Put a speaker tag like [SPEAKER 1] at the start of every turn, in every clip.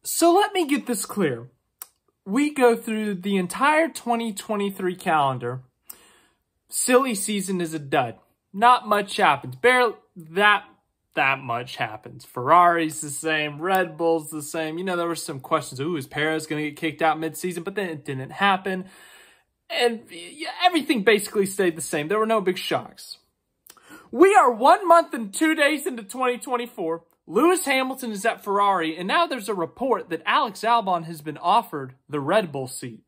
[SPEAKER 1] So let me get this clear. We go through the entire 2023 calendar. Silly season is a dud. Not much happens. Barely that much happens. Ferrari's the same. Red Bull's the same. You know, there were some questions. Ooh, is Perez going to get kicked out mid-season? But then it didn't happen. And everything basically stayed the same. There were no big shocks. We are 1 month and 2 days into 2024. Lewis Hamilton is at Ferrari, and now there's a report that Alex Albon has been offered the Red Bull seat.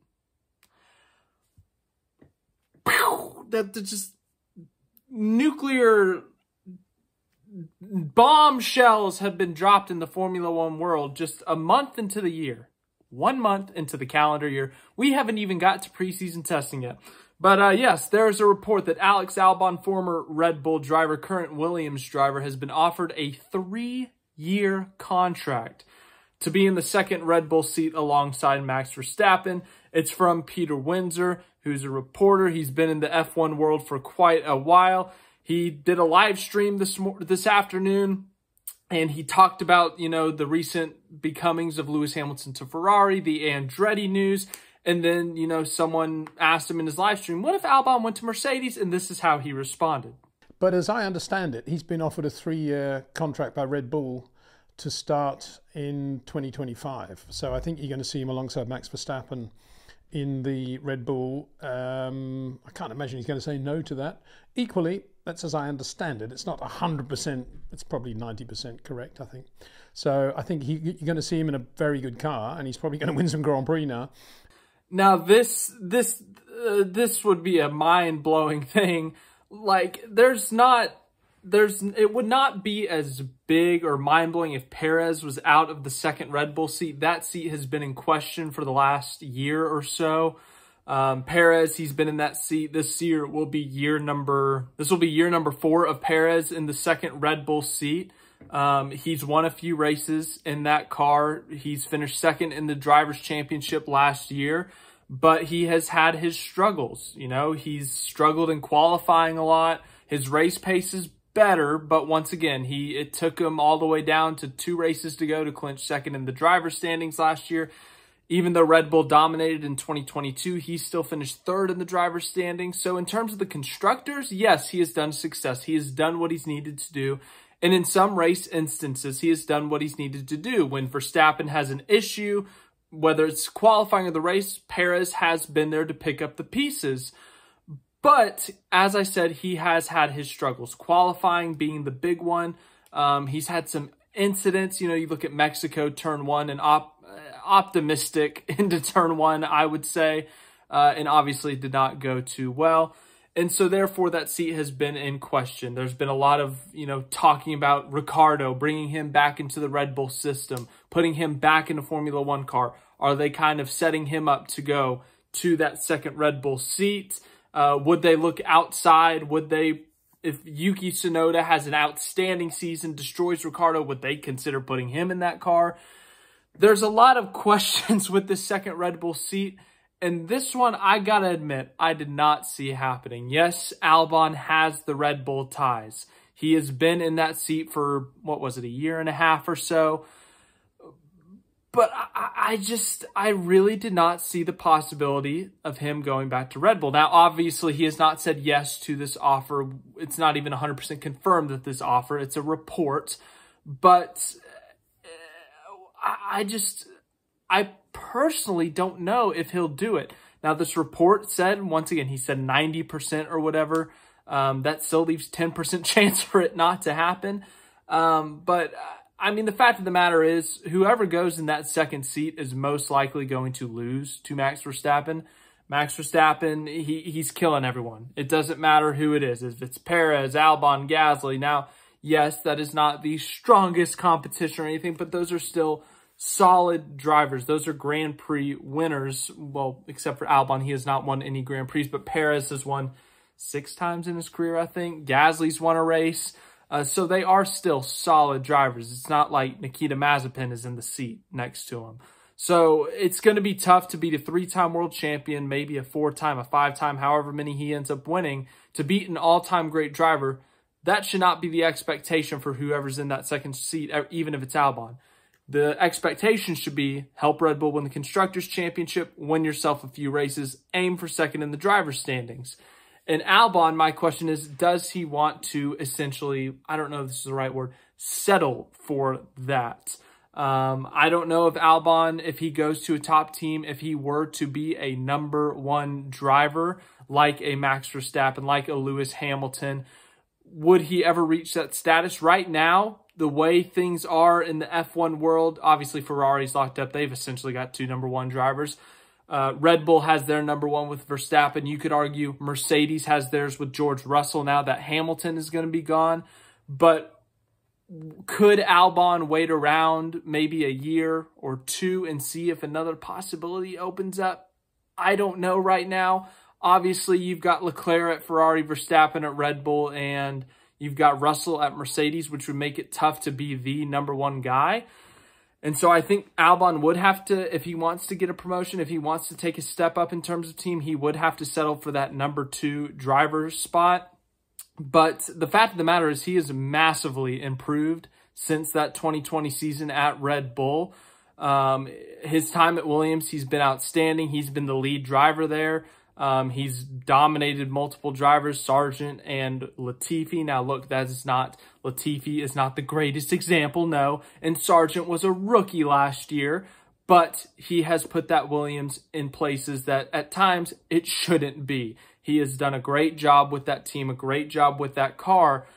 [SPEAKER 1] That just nuclear bombshells have been dropped in the Formula One world just a month into the year. 1 month into the calendar year. We haven't even got to preseason testing yet. But yes, there's a report that Alex Albon, former Red Bull driver, current Williams driver, has been offered a 3-year contract to be in the second Red Bull seat alongside Max Verstappen. It's from Peter Windsor, who's a reporter. He's been in the F1 world for quite a while. He did a live stream this afternoon, and he talked about, you know, the recent becomings of Lewis Hamilton to Ferrari, the Andretti news. And then, you know, someone asked him in his live stream, what if Albon went to Mercedes? And this is how he responded.
[SPEAKER 2] But as I understand it, he's been offered a 3-year contract by Red Bull to start in 2025. So I think you're going to see him alongside Max Verstappen in the Red Bull. I can't imagine he's going to say no to that. Equally, that's as I understand it. It's not 100%. It's probably 90% correct, I think. So I think you're going to see him in a very good car, and he's probably going to win some Grand Prix now.
[SPEAKER 1] Now, this would be a mind-blowing thing. Like, it would not be as big or mind-blowing if Perez was out of the second Red Bull seat. That seat has been in question for the last year or so. Perez, he's been in that seat. This will be year number 4 of Perez in the second Red Bull seat. He's won a few races in that car. He's finished second in the Drivers' Championship last year, but he has had his struggles. You know, he's struggled in qualifying a lot. His race pace is better, but once again, it took him all the way down to 2 races to go to clinch second in the driver's standings last year. Even though Red Bull dominated in 2022, he still finished 3rd in the driver's standings. So in terms of the constructors, yes, he has done success. He has done what he's needed to do. And in some race instances, he has done what he's needed to do. When Verstappen has an issue, whether it's qualifying or the race, Perez has been there to pick up the pieces. But as I said, he has had his struggles, qualifying being the big one. He's had some incidents. You know, you look at Mexico, turn 1, and optimistic into turn 1, I would say, and obviously did not go too well. And so therefore that seat has been in question. There's been a lot of, you know, talking about Ricciardo, bringing him back into the Red Bull system, putting him back in a Formula One car. Are they kind of setting him up to go to that second Red Bull seat? Would they look outside? Would they, if Yuki Tsunoda has an outstanding season, destroys Ricciardo, would they consider putting him in that car? There's a lot of questions with this second Red Bull seat. And this one, I gotta admit, I did not see happening. Yes, Albon has the Red Bull ties. He has been in that seat for, what was it, a year and a half or so. But I really did not see the possibility of him going back to Red Bull. Now, obviously, he has not said yes to this offer. It's not even 100% confirmed that this offer. It's a report. But I personally don't know if he'll do it. Now, this report said, once again, he said 90% or whatever. That still leaves 10% chance for it not to happen. But I mean, the fact of the matter is, whoever goes in that second seat is most likely going to lose to Max Verstappen. Max Verstappen, he's killing everyone. It doesn't matter who it is. If it's Perez, Albon, Gasly. Now, yes, that is not the strongest competition or anything, but those are still solid drivers. Those are Grand Prix winners. Well, except for Albon, he has not won any Grand Prix, but Perez has won 6 times in his career, I think. Gasly's won a race. So they are still solid drivers. It's not like Nikita Mazepin is in the seat next to him. So it's going to be tough to beat a 3-time world champion, maybe a 4-time, a 5-time, however many he ends up winning, to beat an all-time great driver. That should not be the expectation for whoever's in that second seat, even if it's Albon. The expectation should be help Red Bull win the Constructors' Championship, win yourself a few races, aim for second in the driver's standings. And Albon, my question is, does he want to essentially, I don't know if this is the right word, settle for that? I don't know if Albon, if he goes to a top team, if he were to be a #1 driver, like a Max Verstappen, like a Lewis Hamilton, would he ever reach that status? Right now, the way things are in the F1 world, obviously Ferrari's locked up. They've essentially got two #1 drivers. Red Bull has their #1 with Verstappen. You could argue Mercedes has theirs with George Russell now that Hamilton is going to be gone. But could Albon wait around maybe a year or two and see if another possibility opens up? I don't know right now. Obviously, you've got Leclerc at Ferrari, Verstappen at Red Bull, and you've got Russell at Mercedes, which would make it tough to be the #1 guy. And so I think Albon would have to, if he wants to get a promotion, if he wants to take a step up in terms of team, he would have to settle for that #2 driver spot. But the fact of the matter is he has massively improved since that 2020 season at Red Bull. His time at Williams, he's been outstanding. He's been the lead driver there. He's dominated multiple drivers, Sargent and Latifi. Now, look, Latifi is not the greatest example, no. And Sargent was a rookie last year, but he has put that Williams in places that at times it shouldn't be. He has done a great job with that team, a great job with that car.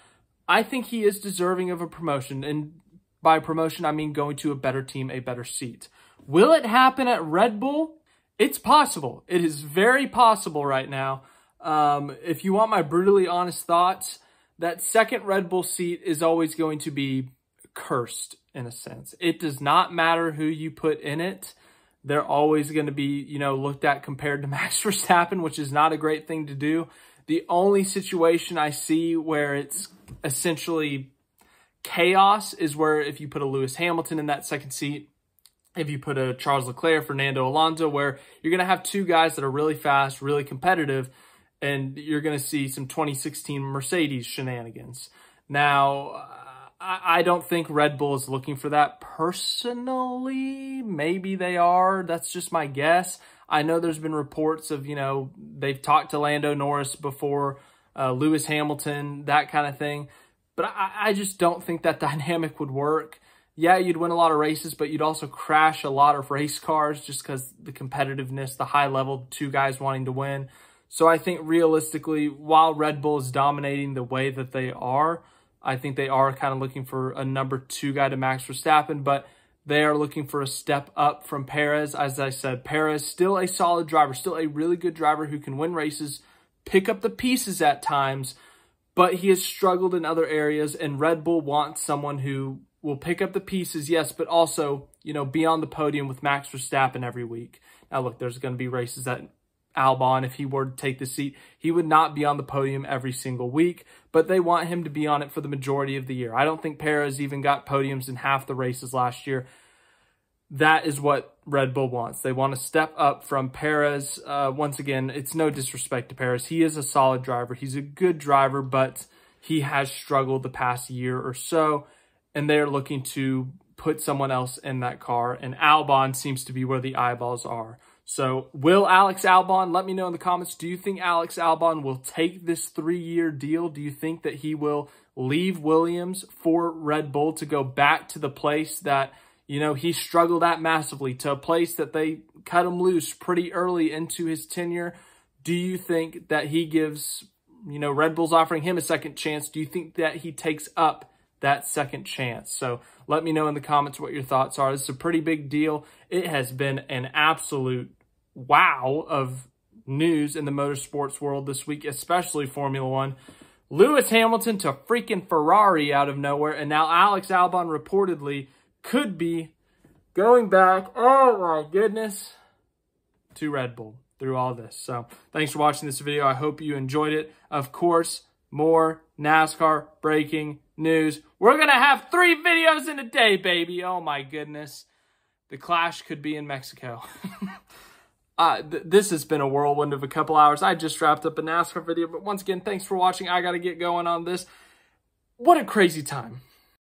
[SPEAKER 1] I think he is deserving of a promotion. And by promotion, I mean going to a better team, a better seat. Will it happen at Red Bull? It's possible. It is very possible right now. If you want my brutally honest thoughts, that second Red Bull seat is always going to be cursed in a sense. It does not matter who you put in it. They're always going to be, looked at compared to Max Verstappen, which is not a great thing to do. The only situation I see where it's essentially chaos is where if you put a Lewis Hamilton in that second seat, if you put a Charles Leclerc, Fernando Alonso, where you're going to have two guys that are really fast, really competitive, and you're going to see some 2016 Mercedes shenanigans. Now, I don't think Red Bull is looking for that personally. Maybe they are. That's just my guess. I know there's been reports of, they've talked to Lando Norris before, Lewis Hamilton, that kind of thing. But I just don't think that dynamic would work. Yeah, you'd win a lot of races, but you'd also crash a lot of race cars just because the competitiveness, the high level, two guys wanting to win. So I think realistically, while Red Bull is dominating the way that they are, I think they are kind of looking for a #2 guy to Max Verstappen, but they are looking for a step up from Perez. As I said, Perez, still a solid driver, still a really good driver who can win races, pick up the pieces at times, but he has struggled in other areas, and Red Bull wants someone who will pick up the pieces, yes, but also, be on the podium with Max Verstappen every week. Now, look, there's going to be races that Albon, if he were to take the seat, he would not be on the podium every single week, but they want him to be on it for the majority of the year. I don't think Perez even got podiums in half the races last year. That is what Red Bull wants. They want to step up from Perez. Once again, it's no disrespect to Perez. He is a solid driver. He's a good driver, but he has struggled the past year or so, and they're looking to put someone else in that car, and Albon seems to be where the eyeballs are. So will Alex Albon, let me know in the comments, do you think Alex Albon will take this 3-year deal? Do you think that he will leave Williams for Red Bull to go back to the place that, he struggled at massively, to a place that they cut him loose pretty early into his tenure? Do you think that he gives, Red Bull's offering him a second chance? Do you think that he takes up that second chance? So let me know in the comments what your thoughts are. This is a pretty big deal. It has been an absolute wow of news in the motorsports world this week, especially Formula One. Lewis Hamilton to freaking Ferrari out of nowhere, and now Alex Albon reportedly could be going back, oh my goodness, to Red Bull through all this. So thanks for watching this video. I hope you enjoyed it. Of course, more NASCAR breaking news. We're going to have 3 videos in a day, baby. Oh my goodness. The clash could be in Mexico. This has been a whirlwind of a couple hours. I just wrapped up a NASCAR video, but once again, thanks for watching. I got to get going on this. What a crazy time.